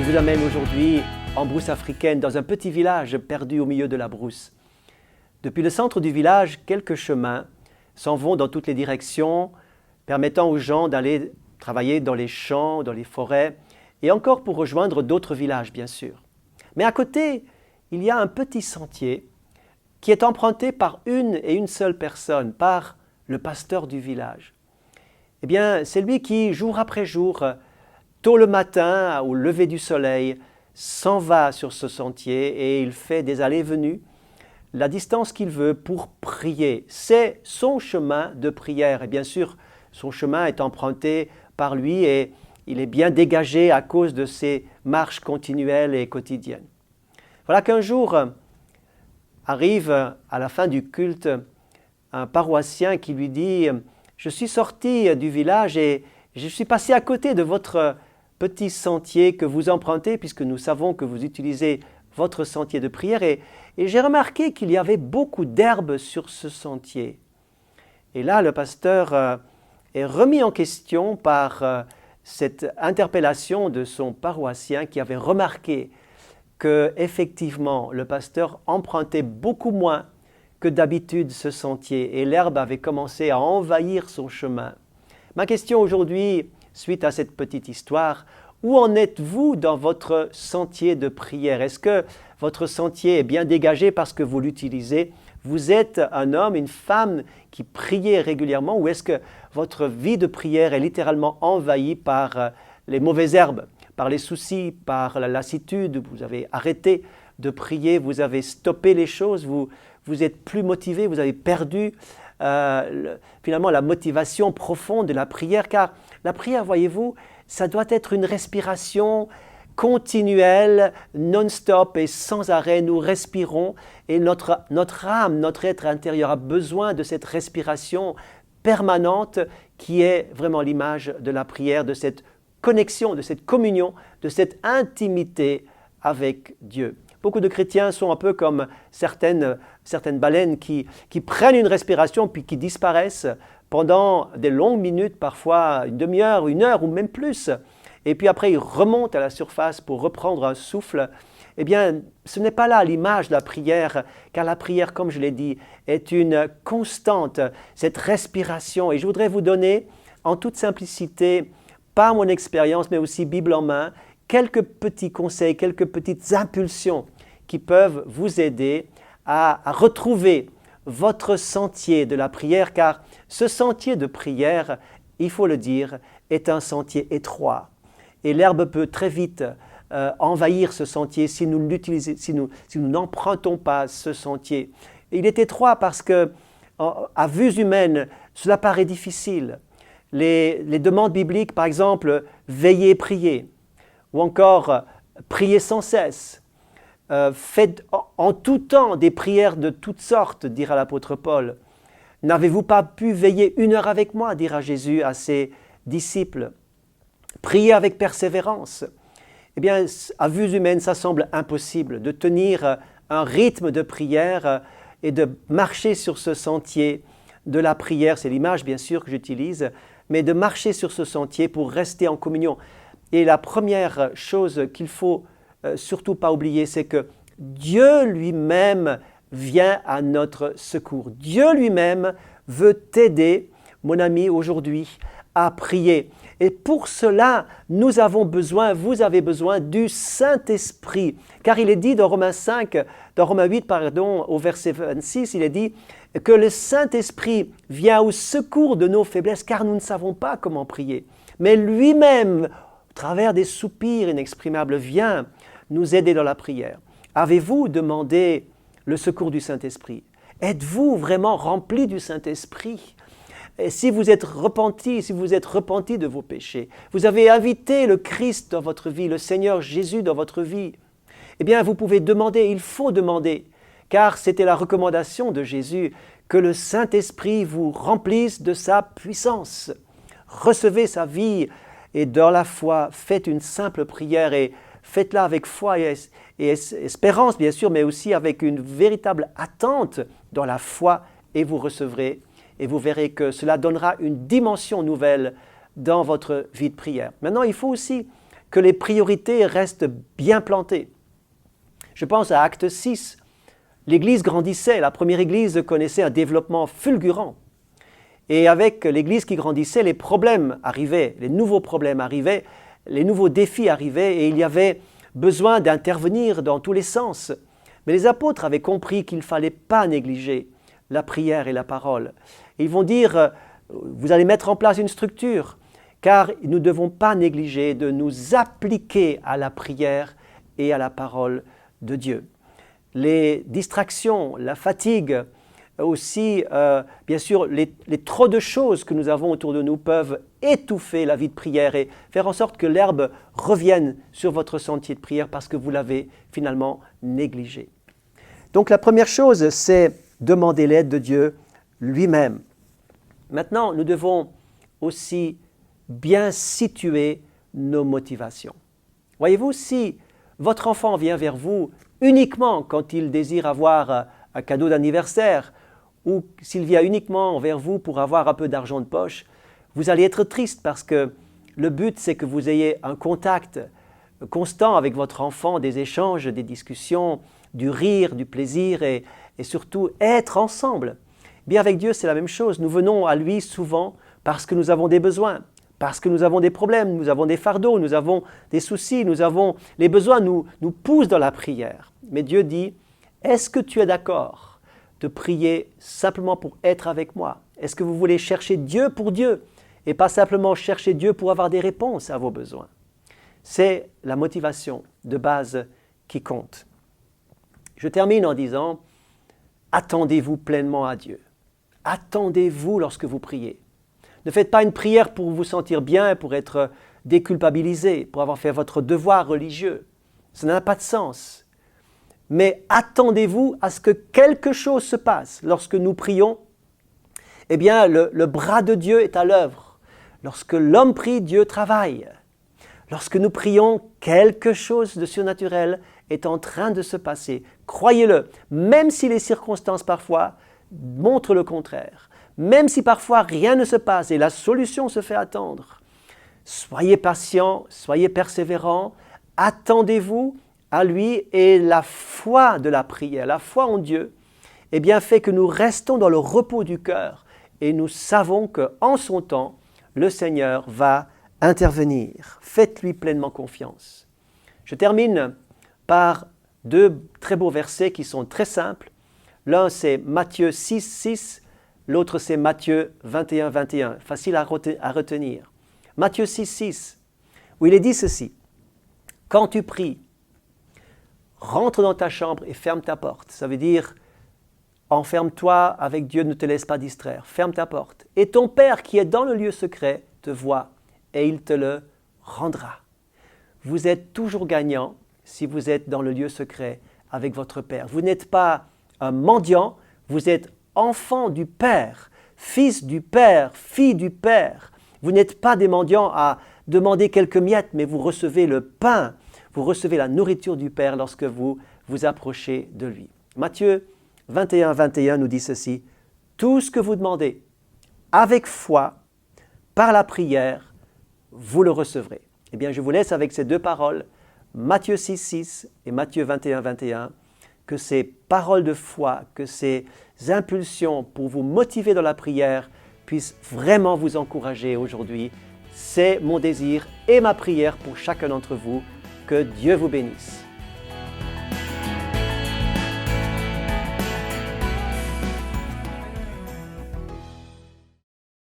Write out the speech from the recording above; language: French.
vous amène aujourd'hui en brousse africaine, dans un petit village perdu au milieu de la brousse. Depuis le centre du village, quelques chemins s'en vont dans toutes les directions, permettant aux gens d'aller travailler dans les champs, dans les forêts, et encore pour rejoindre d'autres villages, bien sûr. Mais à côté, il y a un petit sentier qui est emprunté par une et une seule personne, par le pasteur du village. Eh bien, c'est lui qui, jour après jour, tôt le matin, au lever du soleil, s'en va sur ce sentier et il fait des allées-venues, la distance qu'il veut pour prier. C'est son chemin de prière. Et bien sûr, son chemin est emprunté par lui et il est bien dégagé à cause de ses marches continuelles et quotidiennes. Voilà qu'un jour arrive à la fin du culte un paroissien qui lui dit « Je suis sorti du village et je suis passé à côté de votre petit sentier que vous empruntez puisque nous savons que vous utilisez votre sentier de prière et j'ai remarqué qu'il y avait beaucoup d'herbes sur ce sentier. » Et là, le pasteur est remis en question par cette interpellation de son paroissien qui avait remarqué qu'effectivement, le pasteur empruntait beaucoup moins que d'habitude ce sentier et l'herbe avait commencé à envahir son chemin. Ma question aujourd'hui, suite à cette petite histoire, où en êtes-vous dans votre sentier de prière? Est-ce que votre sentier est bien dégagé parce que vous l'utilisez? Vous êtes un homme, une femme qui priez régulièrement ou est-ce que votre vie de prière est littéralement envahie par les mauvaises herbes, par les soucis, par la lassitude? Vous avez arrêté de prier, vous avez stoppé les choses, vous êtes plus motivé, vous avez perdu finalement la motivation profonde de la prière, car la prière, voyez-vous, ça doit être une respiration continuelle, non-stop et sans arrêt. Nous respirons et notre âme, notre être intérieur a besoin de cette respiration permanente qui est vraiment l'image de la prière, de cette connexion, de cette communion, de cette intimité avec Dieu. Beaucoup de chrétiens sont un peu comme certaines baleines qui prennent une respiration puis qui disparaissent pendant des longues minutes, parfois une demi-heure, une heure ou même plus. Et puis après, ils remontent à la surface pour reprendre un souffle. Eh bien, ce n'est pas là l'image de la prière, car la prière, comme je l'ai dit, est une constante, cette respiration. Et je voudrais vous donner, en toute simplicité, par mon expérience, mais aussi Bible en main, quelques petits conseils, quelques petites impulsions qui peuvent vous aider à retrouver votre sentier de la prière, car ce sentier de prière, il faut le dire, est un sentier étroit. Et l'herbe peut très vite envahir ce sentier si nous n'empruntons pas ce sentier. Et il est étroit parce que, à vue humaine, cela paraît difficile. Les demandes bibliques, par exemple, veillez, priez, ou encore priez sans cesse. Faites en tout temps des prières de toutes sortes, dira l'apôtre Paul. N'avez-vous pas pu veiller 1 heure avec moi, dira Jésus à ses disciples. Priez avec persévérance. Eh bien, à vue humaine, ça semble impossible de tenir un rythme de prière et de marcher sur ce sentier de la prière. C'est l'image, bien sûr, que j'utilise, mais de marcher sur ce sentier pour rester en communion. Et la première chose qu'il faut surtout pas oublier, c'est que Dieu lui-même vient à notre secours. Dieu lui-même veut t'aider, mon ami, aujourd'hui, à prier. Et pour cela, nous avons besoin, vous avez besoin du Saint-Esprit. Car il est dit dans Romains 8, au verset 26, il est dit que le Saint-Esprit vient au secours de nos faiblesses, car nous ne savons pas comment prier. Mais lui-même, au travers des soupirs inexprimables, vient nous aider dans la prière. Avez-vous demandé le secours du Saint-Esprit? Êtes-vous vraiment rempli du Saint-Esprit? Et si vous êtes repenti de vos péchés, vous avez invité le Christ dans votre vie, le Seigneur Jésus dans votre vie, eh bien vous pouvez demander, il faut demander, car c'était la recommandation de Jésus, que le Saint-Esprit vous remplisse de sa puissance. Recevez sa vie et dans la foi, faites une simple prière et faites-la avec foi et espérance, bien sûr, mais aussi avec une véritable attente dans la foi et vous recevrez. Et vous verrez que cela donnera une dimension nouvelle dans votre vie de prière. Maintenant, il faut aussi que les priorités restent bien plantées. Je pense à Acte 6. L'Église grandissait, la première Église connaissait un développement fulgurant. Et avec l'Église qui grandissait, les problèmes arrivaient, les nouveaux problèmes arrivaient, les nouveaux défis arrivaient et il y avait besoin d'intervenir dans tous les sens. Mais les apôtres avaient compris qu'il ne fallait pas négliger la prière et la parole. Et ils vont dire, vous allez mettre en place une structure, car nous ne devons pas négliger de nous appliquer à la prière et à la parole de Dieu. Les distractions, la fatigue, aussi, bien sûr, les trop de choses que nous avons autour de nous peuvent étouffer la vie de prière et faire en sorte que l'herbe revienne sur votre sentier de prière parce que vous l'avez finalement négligé. Donc la première chose, c'est demander l'aide de Dieu lui-même. Maintenant, nous devons aussi bien situer nos motivations. Voyez-vous, si votre enfant vient vers vous uniquement quand il désire avoir un cadeau d'anniversaire ou s'il vient uniquement vers vous pour avoir un peu d'argent de poche, vous allez être triste parce que le but, c'est que vous ayez un contact constant avec votre enfant, des échanges, des discussions, du rire, du plaisir et surtout être ensemble. Bien avec Dieu, c'est la même chose. Nous venons à lui souvent parce que nous avons des besoins, parce que nous avons des problèmes, nous avons des fardeaux, nous avons des soucis, les besoins nous poussent dans la prière. Mais Dieu dit, est-ce que tu es d'accord de prier simplement pour être avec moi? Est-ce que vous voulez chercher Dieu pour Dieu et pas simplement chercher Dieu pour avoir des réponses à vos besoins? C'est la motivation de base qui compte. Je termine en disant, attendez-vous pleinement à Dieu. Attendez-vous lorsque vous priez. Ne faites pas une prière pour vous sentir bien, pour être déculpabilisé, pour avoir fait votre devoir religieux. Ça n'a pas de sens. Mais attendez-vous à ce que quelque chose se passe. Lorsque nous prions, eh bien, le bras de Dieu est à l'œuvre. Lorsque l'homme prie, Dieu travaille. Lorsque nous prions, quelque chose de surnaturel est en train de se passer. Croyez-le, même si les circonstances parfois montrent le contraire, même si parfois rien ne se passe et la solution se fait attendre. Soyez patients, soyez persévérants, attendez-vous à lui et la foi de la prière, la foi en Dieu, eh bien fait que nous restons dans le repos du cœur et nous savons qu'en son temps, le Seigneur va intervenir. Faites-lui pleinement confiance. Je termine par deux très beaux versets qui sont très simples. L'un c'est Matthieu 6, 6, l'autre c'est Matthieu 21, 21. Facile à retenir. Matthieu 6, 6, où il est dit ceci. Quand tu pries, rentre dans ta chambre et ferme ta porte. Ça veut dire, enferme-toi avec Dieu, ne te laisse pas distraire. Ferme ta porte. Et ton Père qui est dans le lieu secret te voit et il te le rendra. Vous êtes toujours gagnant si vous êtes dans le lieu secret avec votre Père. Vous n'êtes pas un mendiant, vous êtes enfant du Père, fils du Père, fille du Père. Vous n'êtes pas des mendiants à demander quelques miettes, mais vous recevez le pain, vous recevez la nourriture du Père lorsque vous vous approchez de lui. Matthieu 21, 21 nous dit ceci, « Tout ce que vous demandez avec foi, par la prière, vous le recevrez. » Eh bien, je vous laisse avec ces deux paroles, Matthieu 6, 6 et Matthieu 21, 21, que ces paroles de foi, que ces impulsions pour vous motiver dans la prière puissent vraiment vous encourager aujourd'hui. C'est mon désir et ma prière pour chacun d'entre vous. Que Dieu vous bénisse.